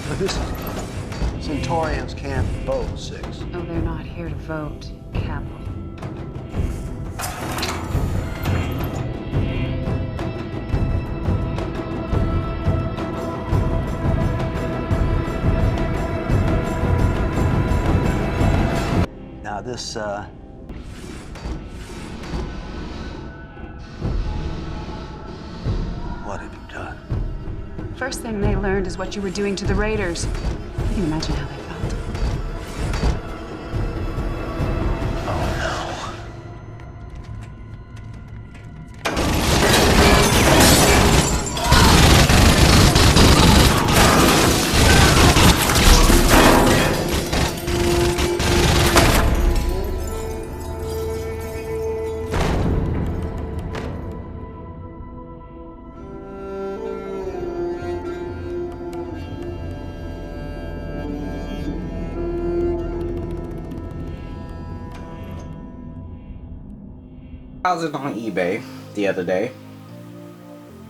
But this is Centurions can't vote, 6. Oh, they're not here to vote. Capital. Now this, what have you done? First thing they learned is what you were doing to the Raiders. You can imagine how they felt. I was on eBay the other day,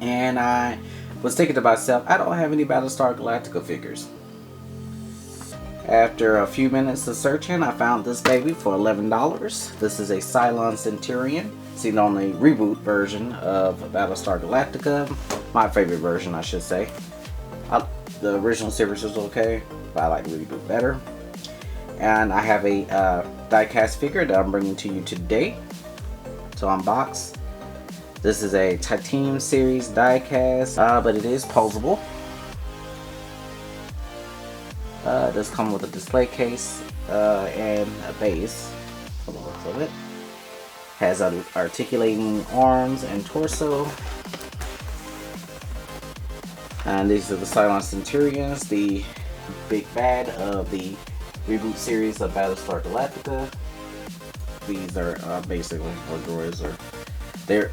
and I was thinking to myself, I don't have any Battlestar Galactica figures. After a few minutes of searching, I found this baby for $11. This is a Cylon Centurion, seen on the reboot version of Battlestar Galactica. My favorite version, I should say. The original series was okay, but I like the reboot better. And I have a die-cast figure that I'm bringing to you today to unbox. This is a Titanium series die-cast, but it is posable. It does come with a display case and a base for the looks of it. Has articulating arms and torso. And these are the Cylon Centurions, the big bad of the reboot series of Battlestar Galactica. These are basically, or droids, or they're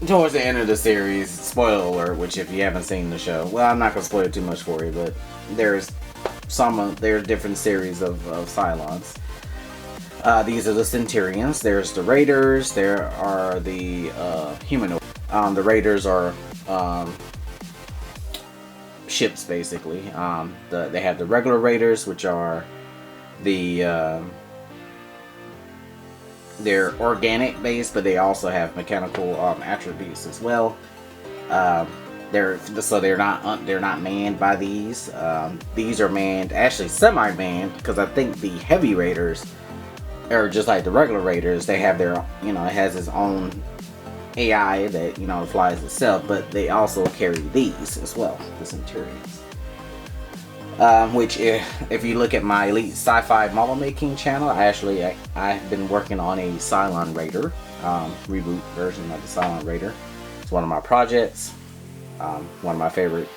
towards the end of the series. Spoiler alert, which if you haven't seen the show, well, I'm not gonna spoil it too much for you, but there's different series of Cylons. These are the Centurions. There's the Raiders. There are the humanoid. The Raiders are ships basically. They have the regular Raiders, which are the they're organic based, but they also have mechanical attributes as well. They're not manned by these. These are manned, actually semi-manned, because I think the heavy Raiders are just like the regular Raiders. They have their, it has its own AI that flies itself, but they also carry these as well, the Centurions. Which if you look at my Elite Sci-Fi model making channel, I've been working on a Cylon Raider reboot version of the Cylon Raider. It's one of my projects, one of my favorite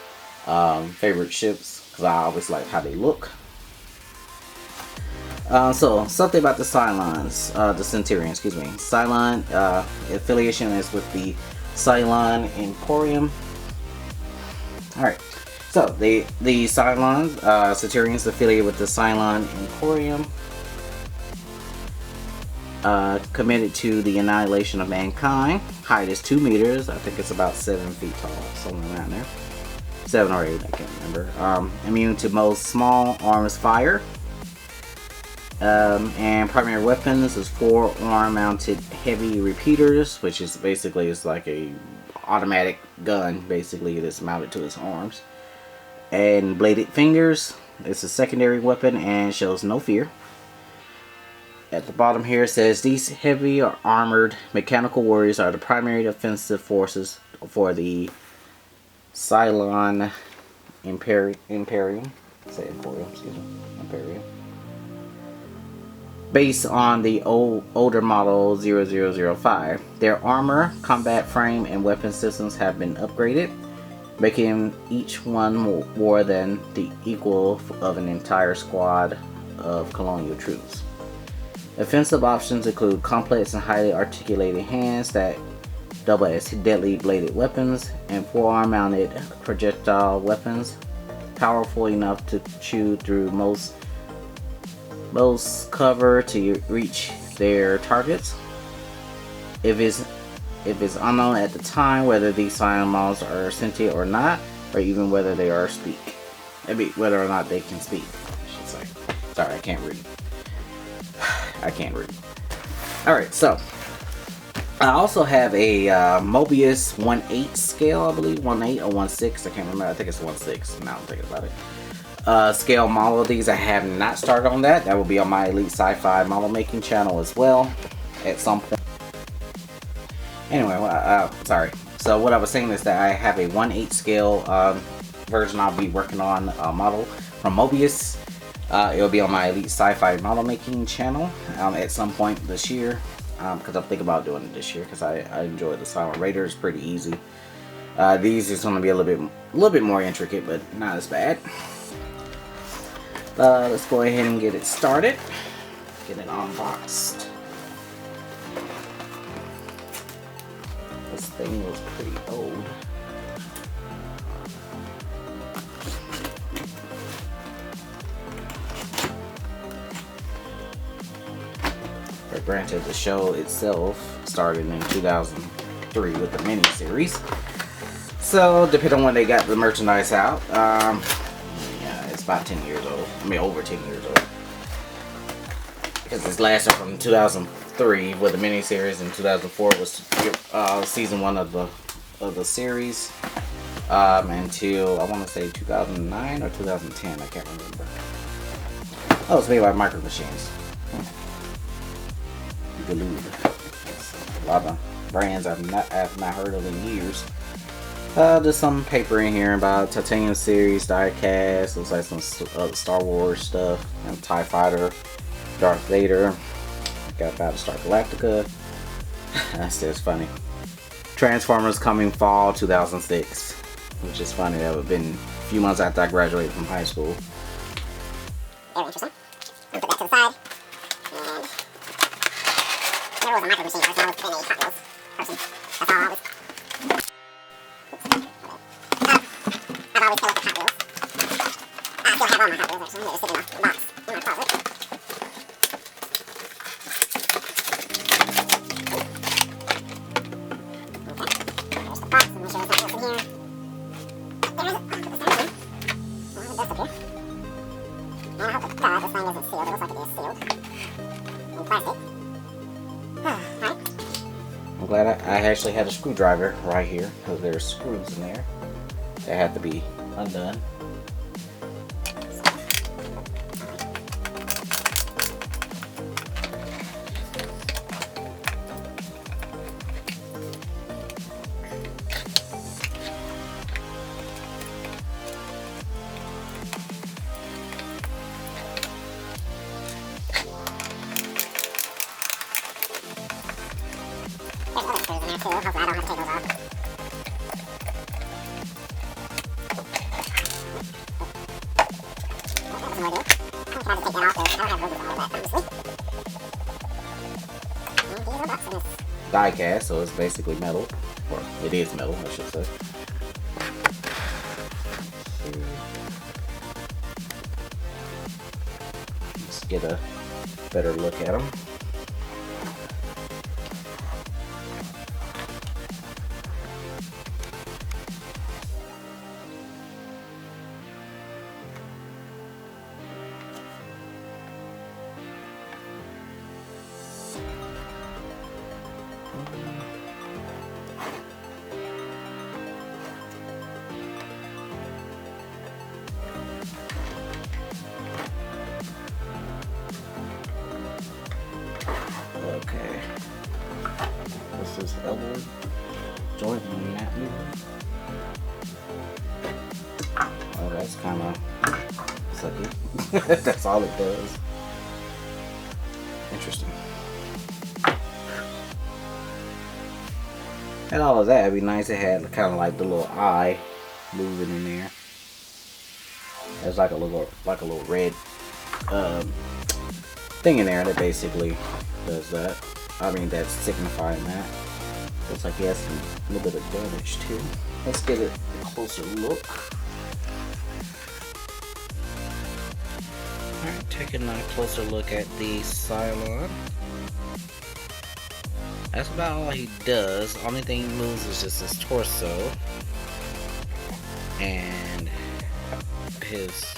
ships, because I always like how they look. So something about the Cylons, the Centurion, excuse me. Cylon affiliation is with the Cylon Emporium. All right. So, the Cylon, Centurions affiliated with the Cylon Emporium, committed to the annihilation of mankind. Height is 2 meters. I think it's about 7 feet tall, somewhere around there. 7 or 8, I can't remember. Immune to most small arms fire. And primary weapons is 4 arm-mounted heavy repeaters, which is basically like a automatic gun, basically, that's mounted to its arms. And bladed fingers. It's a secondary weapon and shows no fear. At the bottom here it says these heavy or armored mechanical warriors are the primary offensive forces for the Cylon Imperium. Say Emporium, excuse me. Imperium. Based on the older model 0005. Their armor, combat frame, and weapon systems have been upgraded, making each one more than the equal of an entire squad of colonial troops. Offensive options include complex and highly articulated hands that double as deadly bladed weapons, and forearm mounted projectile weapons powerful enough to chew through most cover to reach their targets. If it's unknown at the time whether these Cylon models are sentient or not, or even whether they are speak. Maybe whether or not they can speak, I should say. Sorry, I can't read. I can't read. Alright, so I also have a Mobius 1/8 scale, I believe. 1/8 or 1/6, I can't remember. I think it's 1/6 now I'm thinking about it. Scale model of these. I have not started on that. That will be on my Elite Sci-Fi model making channel as well at some point. Anyway, sorry. So what I was saying is that I have a 1/8 scale version I'll be working on, a model from Mobius. It'll be on my Elite Sci-Fi model making channel at some point this year, because I'm thinking about doing it this year because I enjoy the Cylon Raider. It's pretty easy. These is going to be a little bit more intricate, but not as bad. Let's go ahead and get it started. Get it unboxed. This thing was pretty old. But granted, the show itself started in 2003 with the miniseries. So, depending on when they got the merchandise out, yeah, it's about 10 years old. I mean, over 10 years old. Because this lasted from 2003 with the miniseries, and 2004 was season 1 of the series, until I want to say 2009 or 2010. I can't remember. Oh, it's made by Micro Machines. A lot of brands I've not heard of in years. There's some paper in here about Titanium series, diecast. Looks like some Star Wars stuff. And TIE Fighter, Darth Vader. Got Battlestar Galactica. That's just funny. Transformers coming fall 2006, which is funny. That would have been a few months after I graduated from high school. Very interesting. We'll put that to the side. And never was a Micro Machine person. I was been a Hot Wheels person. That's all I was. I've always collected Hot Wheels. I still have all my Hot Wheels actually. They're sitting in a box in my closet. I'm glad I actually had a screwdriver right here, because there's screws in there that had to be undone. There's other screws in there too. Hopefully I don't have to take those off. That was more do. I don't have to take that off though. I don't have rubies on that, honestly. And these are boxes. Die cast, so it's basically metal. Or it is metal, I should say. Let's get a better look at them. Okay. This is elbow joint in that movie. Oh, that's kind of sucky. That's all it does. Interesting. And all of that, it'd be nice to have kind of like the little eye moving in there. There's like a little red thing in there that basically does that. I mean, that's signifying that. Looks like he has a little bit of damage too. Let's get a closer look. Alright, taking a closer look at the Cylon. That's about all he does. Only thing he moves is just his torso. And his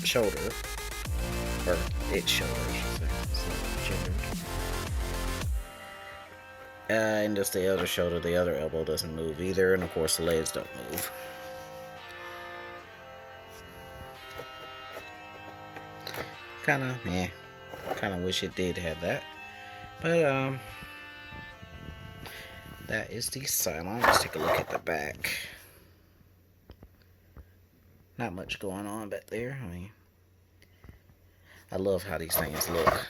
shoulder, or its shoulder, I should say. It's gendered. And just the other shoulder, the other elbow doesn't move either, and of course the legs don't move. Kinda wish it did have that. But that is the Cylon. Let's take a look at the back. Not much going on back there. I mean, I love how these things look.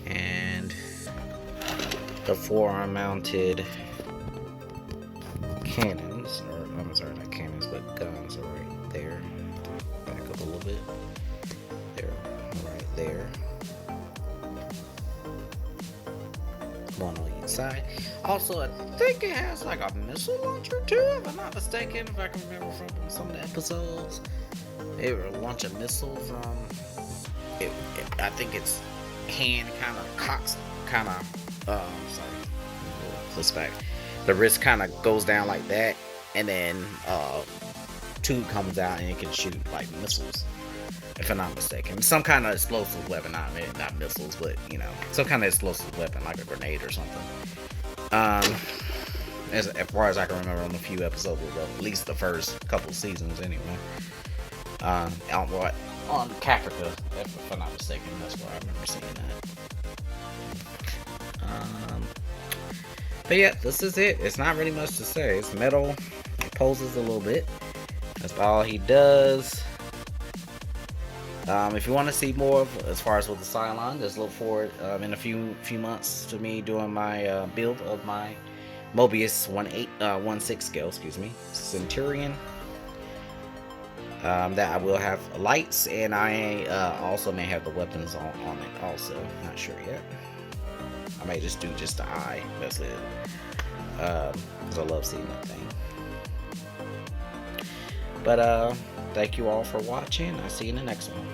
And the forearm mounted cannons, or I'm sorry, not cannons, but guns are right there. Back up a little bit. They're right there. One on each side. Also, I think it has like a missile launcher too, if I'm not mistaken, if I can remember from some of the episodes. It will launch a missile from it, I think it's hand kind of cocks, kind of sorry, let's back. The wrist kind of goes down like that, and then tube comes out and it can shoot like missiles, if I'm not mistaken. Some kind of explosive weapon, not missiles, but you know, some kind of explosive weapon like a grenade or something. As far as I can remember on a few episodes ago, at least the first couple seasons anyway. On Caprica, if I'm not mistaken, that's where I remember seeing that. But yeah, this is it. It's not really much to say. It's metal. It poses a little bit. That's all he does. If you want to see more of, as far as with the Cylon, just look forward in a few months to me doing my build of my Mobius 1/6 scale, Centurion. That I will have lights, and I also may have the weapons on it also. Not sure yet. I may just do just the eye. That's it. Because I love seeing that thing. But thank you all for watching. I'll see you in the next one.